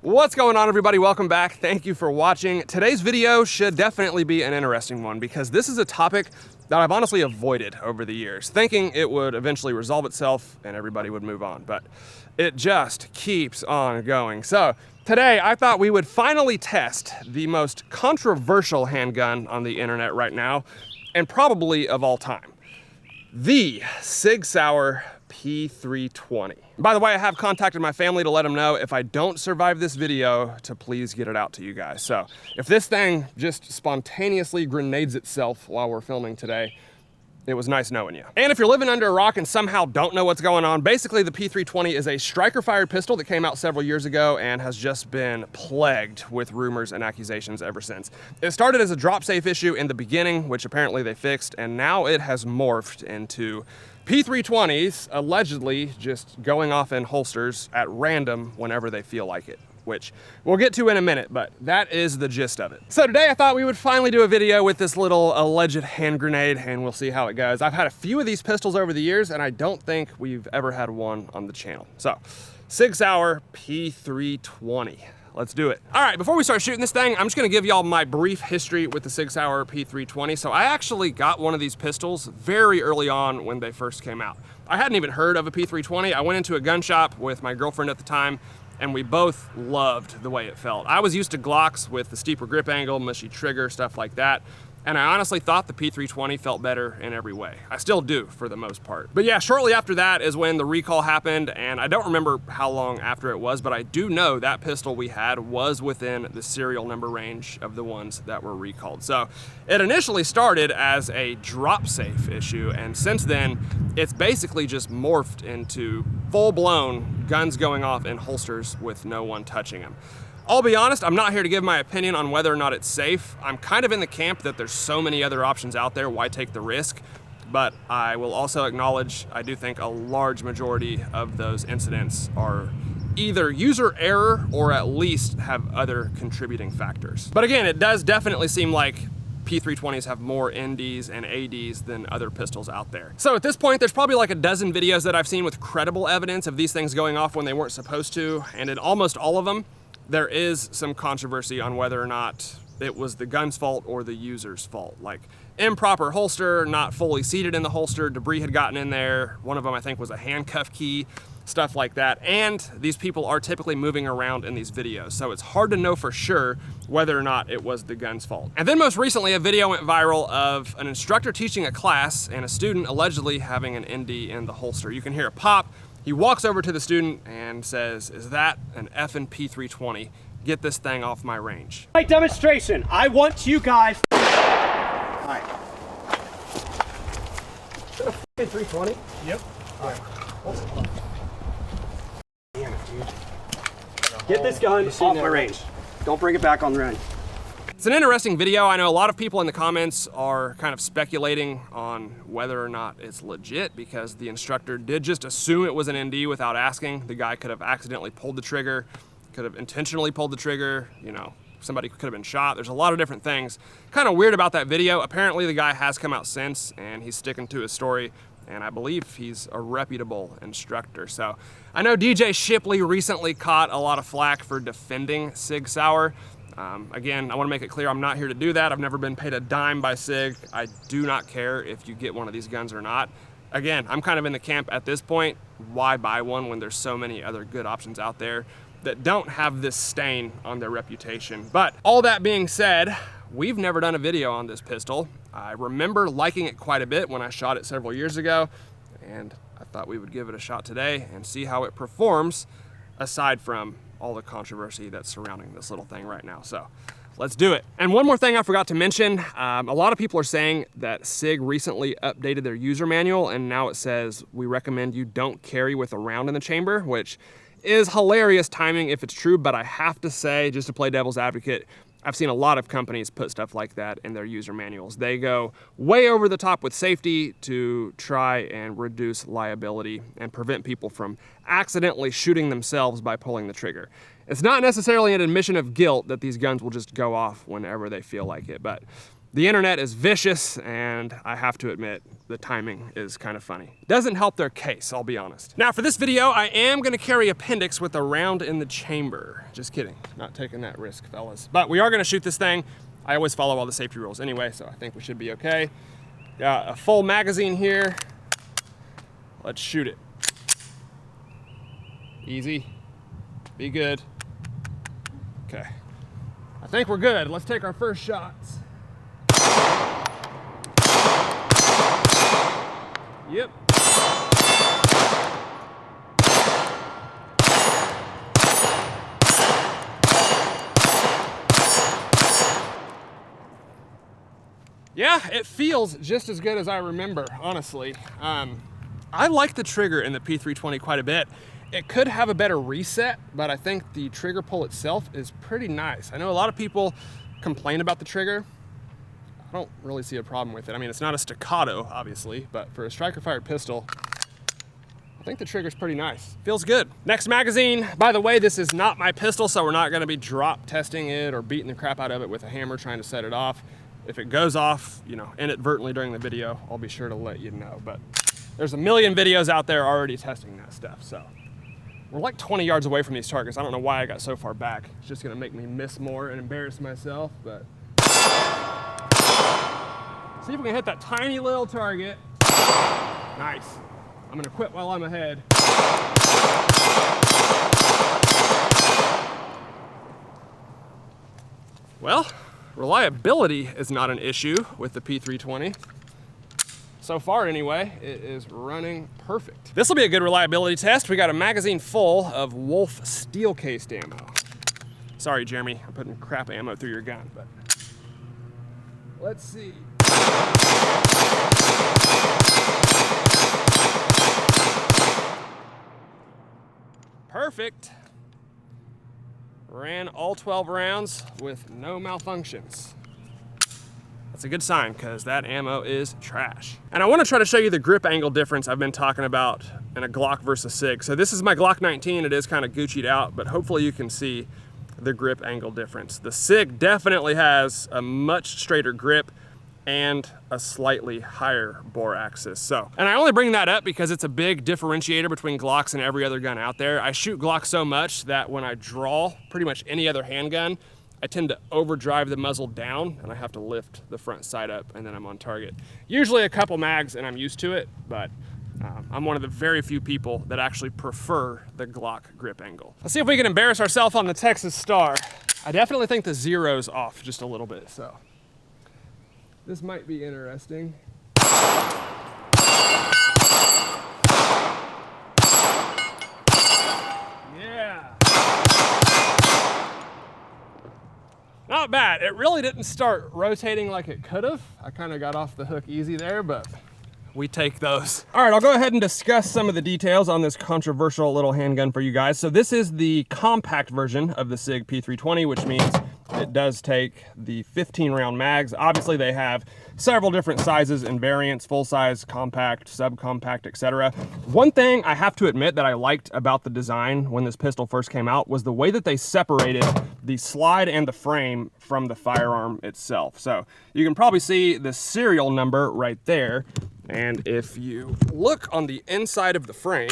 What's going on, everybody? Welcome back. Thank you for watching. Today's video should definitely be an interesting one because this is a topic that I've honestly avoided over the years, thinking it would eventually resolve itself and everybody would move on, but it just keeps on going. So today I thought we would finally test the most controversial handgun on the internet right now, and probably of all time, the Sig Sauer P320. By the way, I have contacted my family to let them know if I don't survive this video to please get it out to you guys. So if this thing just spontaneously grenades itself while we're filming today, it was nice knowing you. And if you're living under a rock and somehow don't know what's going on, basically the P320 is a striker-fired pistol that came out several years ago and has just been plagued with rumors and accusations ever since. It started as a drop-safe issue in the beginning, which apparently they fixed, and now it has morphed into P320s allegedly just going off in holsters at random whenever they feel like it, which we'll get to in a minute, but that is the gist of it. So today I thought we would finally do a video with this little alleged hand grenade, and we'll see how it goes. I've had a few of these pistols over the years, and I don't think we've ever had one on the channel. So, Sig Sauer P320. Let's do it. All right, before we start shooting this thing, I'm just gonna give y'all my brief history with the Sig Sauer P320. So I actually got one of these pistols very early on when they first came out. I hadn't even heard of a P320. I went into a gun shop with my girlfriend at the time, and we both loved the way it felt. I was used to Glocks with the steeper grip angle, mushy trigger, stuff like that. And I honestly thought the P320 felt better in every way. I still do for the most part. But yeah, shortly after that is when the recall happened, and I don't remember how long after it was, but I do know that pistol we had was within the serial number range of the ones that were recalled. So it initially started as a drop safe issue, and since then, it's basically just morphed into full-blown guns going off in holsters with no one touching them. I'll be honest, I'm not here to give my opinion on whether or not it's safe. I'm kind of in the camp that there's so many other options out there, why take the risk? But I will also acknowledge, I do think a large majority of those incidents are either user error or at least have other contributing factors. But again, it does definitely seem like P320s have more NDs and ADs than other pistols out there. So at this point, there's probably like a dozen videos that I've seen with credible evidence of these things going off when they weren't supposed to, and in almost all of them, there is some controversy on whether or not it was the gun's fault or the user's fault. Like improper holster, not fully seated in the holster, debris had gotten in there. One of them I think was a handcuff key, stuff like that. And these people are typically moving around in these videos, so it's hard to know for sure whether or not it was the gun's fault. And then most recently, a video went viral of an instructor teaching a class and a student allegedly having an ND in the holster. You can hear a pop. He walks over to the student and says, "Is that an effing P320? Get this thing off my range." My demonstration. I want you guys. All right. Is that a 320? Yep. All right. Damn it, dude. Get this gun off my range. Don't bring it back on the run. It's an interesting video. I know a lot of people in the comments are kind of speculating on whether or not it's legit because the instructor did just assume it was an ND without asking. The guy could have accidentally pulled the trigger, could have intentionally pulled the trigger, you know, somebody could have been shot. There's a lot of different things. Kind of weird about that video. Apparently the guy has come out since and he's sticking to his story, and I believe he's a reputable instructor. So I know DJ Shipley recently caught a lot of flack for defending Sig Sauer. Again, I want to make it clear I'm not here to do that. I've never been paid a dime by Sig. I do not care if you get one of these guns or not. Again, I'm kind of in the camp at this point, why buy one when there's so many other good options out there that don't have this stain on their reputation. But all that being said, we've never done a video on this pistol. I remember liking it quite a bit when I shot it several years ago, and I thought we would give it a shot today and see how it performs aside from all the controversy that's surrounding this little thing right now. So let's do it. And one more thing I forgot to mention, a lot of people are saying that Sig recently updated their user manual, and now it says, "We recommend you don't carry with a round in the chamber," which is hilarious timing if it's true, but I have to say, just to play devil's advocate, I've seen a lot of companies put stuff like that in their user manuals. They go way over the top with safety to try and reduce liability and prevent people from accidentally shooting themselves by pulling the trigger. It's not necessarily an admission of guilt that these guns will just go off whenever they feel like it, but The internet is vicious, and I have to admit, the timing is kind of funny. Doesn't help their case, I'll be honest. Now for this video, I am gonna carry appendix with a round in the chamber. Just kidding, not taking that risk, fellas. But we are gonna shoot this thing. I always follow all the safety rules anyway, so I think we should be okay. Got a full magazine here. Let's shoot it. Easy, be good. Okay, I think we're good. Let's take our first shots. Yep. Yeah, it feels just as good as I remember, honestly. I like the trigger in the P320 quite a bit. It could have a better reset, but I think the trigger pull itself is pretty nice. I know a lot of people complain about the trigger. I don't really see a problem with it. I mean, it's not a staccato, obviously, but for a striker-fired pistol, I think the trigger's pretty nice. Feels good. Next magazine. By the way, this is not my pistol, so we're not gonna be drop testing it or beating the crap out of it with a hammer trying to set it off. If it goes off, you know, inadvertently during the video, I'll be sure to let you know. But there's a million videos out there already testing that stuff, so. We're like 20 yards away from these targets. I don't know why I got so far back. It's just gonna make me miss more and embarrass myself, but. See if we can hit that tiny little target. Nice. I'm gonna quit while I'm ahead. Well, reliability is not an issue with the P320. So far anyway, it is running perfect. This will be a good reliability test. We got a magazine full of Wolf steel cased ammo. Sorry, Jeremy, I'm putting crap ammo through your gun, but let's see. Perfect. Ran all 12 rounds with no malfunctions. That's a good sign, because that ammo is trash. And I want to try to show you the grip angle difference I've been talking about in a Glock versus Sig. So this is my Glock 19. It is kind of Gucci'd out, but hopefully you can see the grip angle difference. The Sig definitely has a much straighter grip and a slightly higher bore axis. So, and I only bring that up because it's a big differentiator between Glocks and every other gun out there. I shoot Glock so much that when I draw pretty much any other handgun, I tend to overdrive the muzzle down and I have to lift the front sight up and then I'm on target. Usually a couple mags and I'm used to it, but I'm one of the very few people that actually prefer the Glock grip angle. Let's see if we can embarrass ourselves on the Texas Star. I definitely think the zero's off just a little bit, so. This might be interesting. Yeah. Not bad. It really didn't start rotating like it could have. I kind of got off the hook easy there, but we take those. All right, I'll go ahead and discuss some of the details on this controversial little handgun for you guys. So this is the compact version of the Sig P320, which means it does take the 15 round mags. Obviously they have several different sizes and variants, full size, compact, subcompact, etc. One thing I have to admit that I liked about the design when this pistol first came out was the way that they separated the slide and the frame from the firearm itself. So you can probably see the serial number right there. And if you look on the inside of the frame,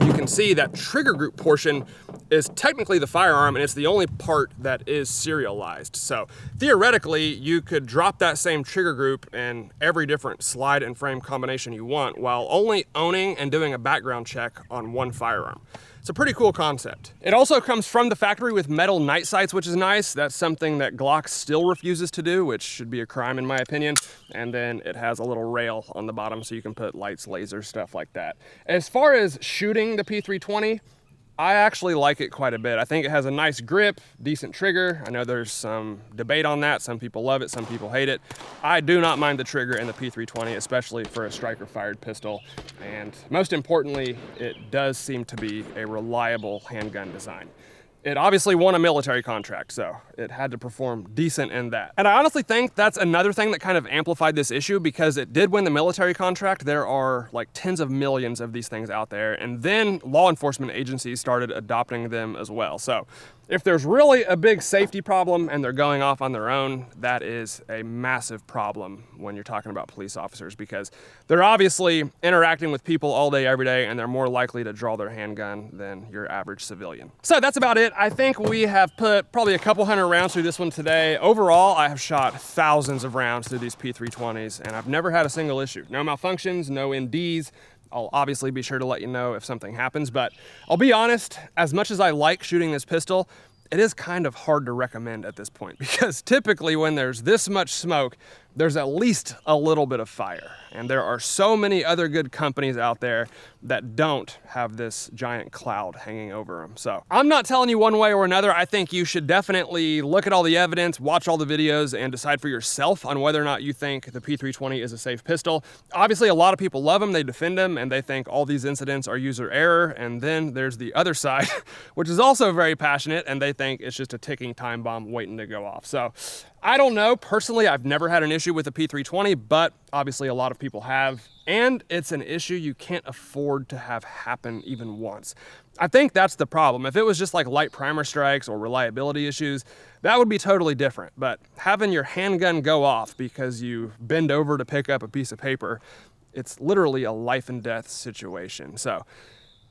you can see that trigger group portion is technically the firearm and it's the only part that is serialized. So theoretically, you could drop that same trigger group in every different slide and frame combination you want while only owning and doing a background check on one firearm. It's a pretty cool concept. It also comes from the factory with metal night sights, which is nice. That's something that Glock still refuses to do, which should be a crime in my opinion. And then it has a little rail on the bottom so you can put lights, lasers, stuff like that. As far as shooting the P320, I actually like it quite a bit. I think it has a nice grip, decent trigger. I know there's some debate on that. Some people love it, some people hate it. I do not mind the trigger in the P320, especially for a striker-fired pistol. And most importantly, it does seem to be a reliable handgun design. It obviously won a military contract, so it had to perform decent in that. And I honestly think that's another thing that kind of amplified this issue because it did win the military contract. There are like tens of millions of these things out there, and then law enforcement agencies started adopting them as well. So If there's really a big safety problem and they're going off on their own, that is a massive problem when you're talking about police officers, because they're obviously interacting with people all day, every day, and they're more likely to draw their handgun than your average civilian. So that's about it. I think we have put probably a couple hundred rounds through this one today. Overall, I have shot thousands of rounds through these P320s, and I've never had a single issue. No malfunctions, no NDs. I'll obviously be sure to let you know if something happens, but I'll be honest, as much as I like shooting this pistol, it is kind of hard to recommend at this point, because typically when there's this much smoke, there's at least a little bit of fire. And there are so many other good companies out there that don't have this giant cloud hanging over them. So I'm not telling you one way or another. I think you should definitely look at all the evidence, watch all the videos, and decide for yourself on whether or not you think the P320 is a safe pistol. Obviously, a lot of people love them, they defend them, and they think all these incidents are user error. And then there's the other side, which is also very passionate, and they think it's just a ticking time bomb waiting to go off. So I don't know. Personally, I've never had an issue with the P320, but obviously a lot of people have, and it's an issue you can't afford to have happen even once. I think that's the problem. If it was just like light primer strikes or reliability issues, that would be totally different. But having your handgun go off because you bend over to pick up a piece of paper, it's literally a life and death situation. So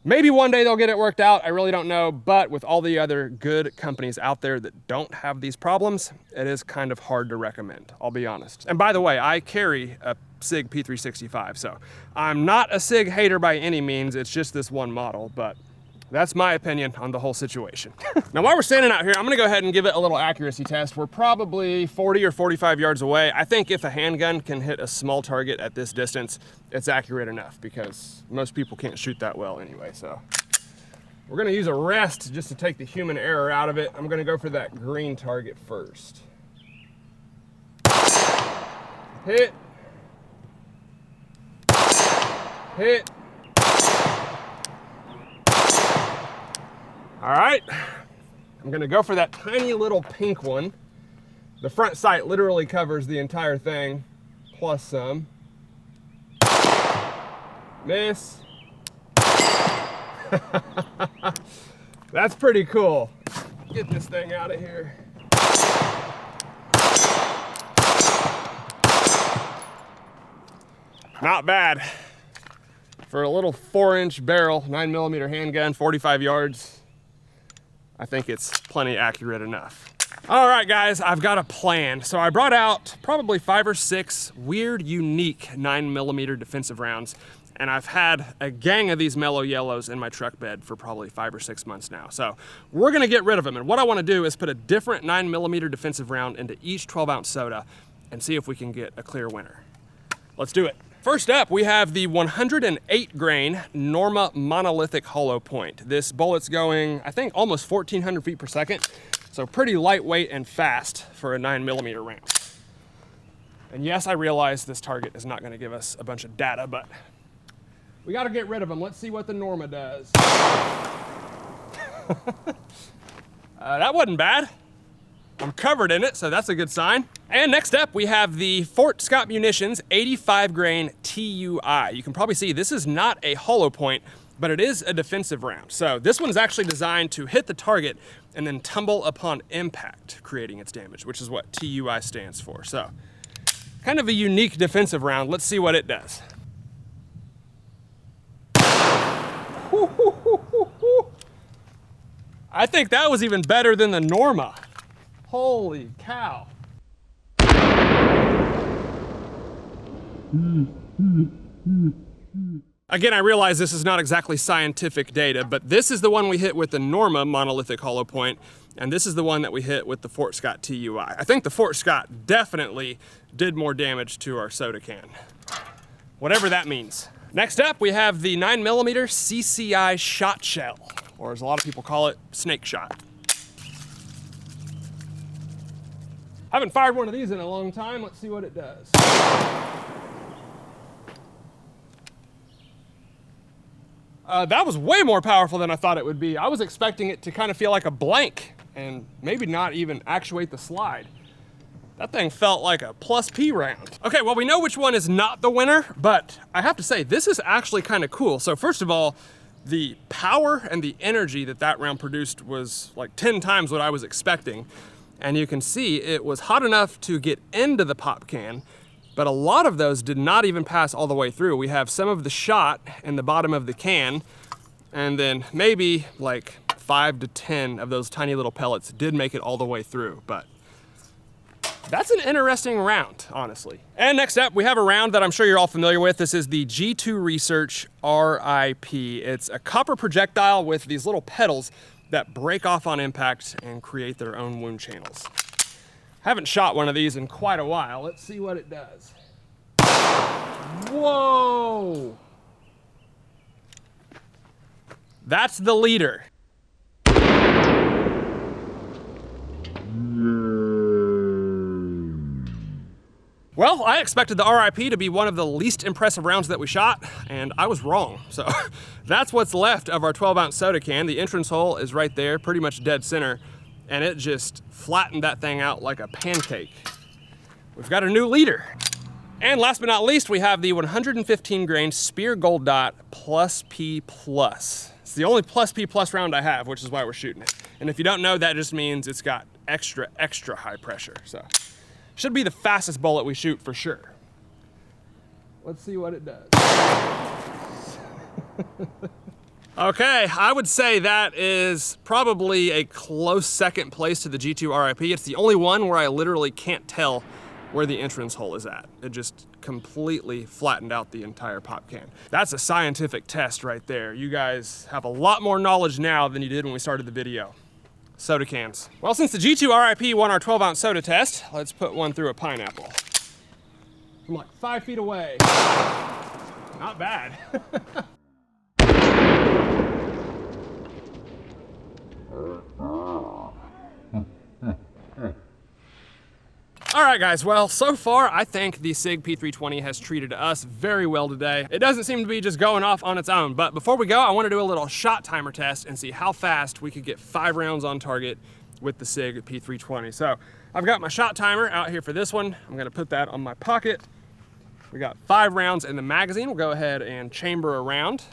maybe one day they'll get it worked out. I really don't know. But with all the other good companies out there that don't have these problems, it is kind of hard to recommend, I'll be honest. And by the way, I carry a Sig P365, so I'm not a Sig hater by any means. It's just this one model, but that's my opinion on the whole situation. Now, while we're standing out here, I'm gonna go ahead and give it a little accuracy test. We're probably 40 or 45 yards away. I think if a handgun can hit a small target at this distance, it's accurate enough, because most people can't shoot that well anyway. So we're gonna use a rest just to take the human error out of it. I'm gonna go for that green target first. Hit. Hit. All right, I'm gonna go for that tiny little pink one. The front sight literally covers the entire thing, plus some. Miss. That's pretty cool. Get this thing out of here. Not bad. For a little 4-inch barrel, 9mm handgun, 45 yards. I think it's plenty accurate enough. All right, guys, I've got a plan. So I brought out probably 5 or 6 weird, unique 9mm defensive rounds, and I've had a gang of these mellow yellows in my truck bed for probably 5 or 6 months now. So we're gonna get rid of them, and what I wanna do is put a different 9mm defensive round into each 12-ounce soda and see if we can get a clear winner. Let's do it. First up, we have the 108 grain Norma monolithic hollow point. This bullet's going, I think, almost 1,400 feet per second. So pretty lightweight and fast for a 9mm round. And yes, I realize this target is not gonna give us a bunch of data, but we gotta get rid of them. Let's see what the Norma does. That wasn't bad. I'm covered in it, so that's a good sign. And next up, we have the Fort Scott Munitions 85 grain TUI. You can probably see this is not a hollow point, but it is a defensive round. So this one's actually designed to hit the target and then tumble upon impact, creating its damage, which is what TUI stands for. So kind of a unique defensive round. Let's see what it does. I think that was even better than the Norma. Holy cow. Again, I realize this is not exactly scientific data, but this is the one we hit with the Norma monolithic hollow point, and this is the one that we hit with the Fort Scott TUI. I think the Fort Scott definitely did more damage to our soda can, whatever that means. Next up, we have the 9mm CCI shot shell, or as a lot of people call it, snake shot. I haven't fired one of these in a long time. Let's see what it does. That was way more powerful than I thought it would be. I was expecting it to kind of feel like a blank and maybe not even actuate the slide. That thing felt like a plus P round. Okay, well, we know which one is not the winner, but I have to say, this is actually kind of cool. So first of all, the power and the energy that that round produced was like 10 times what I was expecting. And you can see it was hot enough to get into the pop can, but a lot of those did not even pass all the way through. We have some of the shot in the bottom of the can, and then maybe like 5 to 10 of those tiny little pellets did make it all the way through, but that's an interesting round, honestly. And next up, we have a round that I'm sure you're all familiar with. This is the G2 Research RIP. It's a copper projectile with these little petals that break off on impact and create their own wound channels. Haven't shot one of these in quite a while. Let's see what it does. Whoa! That's the leader. Well, I expected the RIP to be one of the least impressive rounds that we shot, and I was wrong. So that's what's left of our 12-ounce soda can. The entrance hole is right there, pretty much dead center, and it just flattened that thing out like a pancake. We've got a new leader. And last but not least, we have the 115 grain Spear Gold Dot Plus P Plus. It's the only Plus P Plus round I have, which is why we're shooting it. And if you don't know, that just means it's got extra high pressure. So should be the fastest bullet we shoot for sure. Let's see what it does. Okay, I would say that is probably a close second place to the G2 RIP. It's the only one where I literally can't tell where the entrance hole is at. It just completely flattened out the entire pop can. That's a scientific test right there. You guys have a lot more knowledge now than you did when we started the video. Soda cans. Well, since the G2 RIP won our 12-ounce soda test, let's put one through a pineapple. From like 5 feet away. Not bad. All right, guys, well, so far, I think the Sig P320 has treated us very well today. It doesn't seem to be just going off on its own, but before we go, I want to do a little shot timer test and see how fast we could get 5 rounds on target with the Sig P320. So I've got my shot timer out here for this one. I'm gonna put that on my pocket. We got 5 rounds in the magazine. We'll go ahead and chamber a round.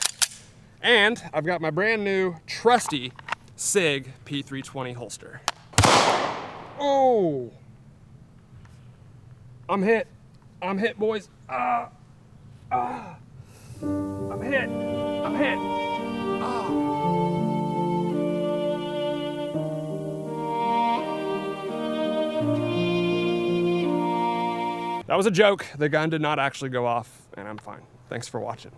And I've got my brand new trusty Sig P320 holster. Oh! I'm hit, boys. I'm hit. That was a joke. The gun did not actually go off, and I'm fine. Thanks for watching.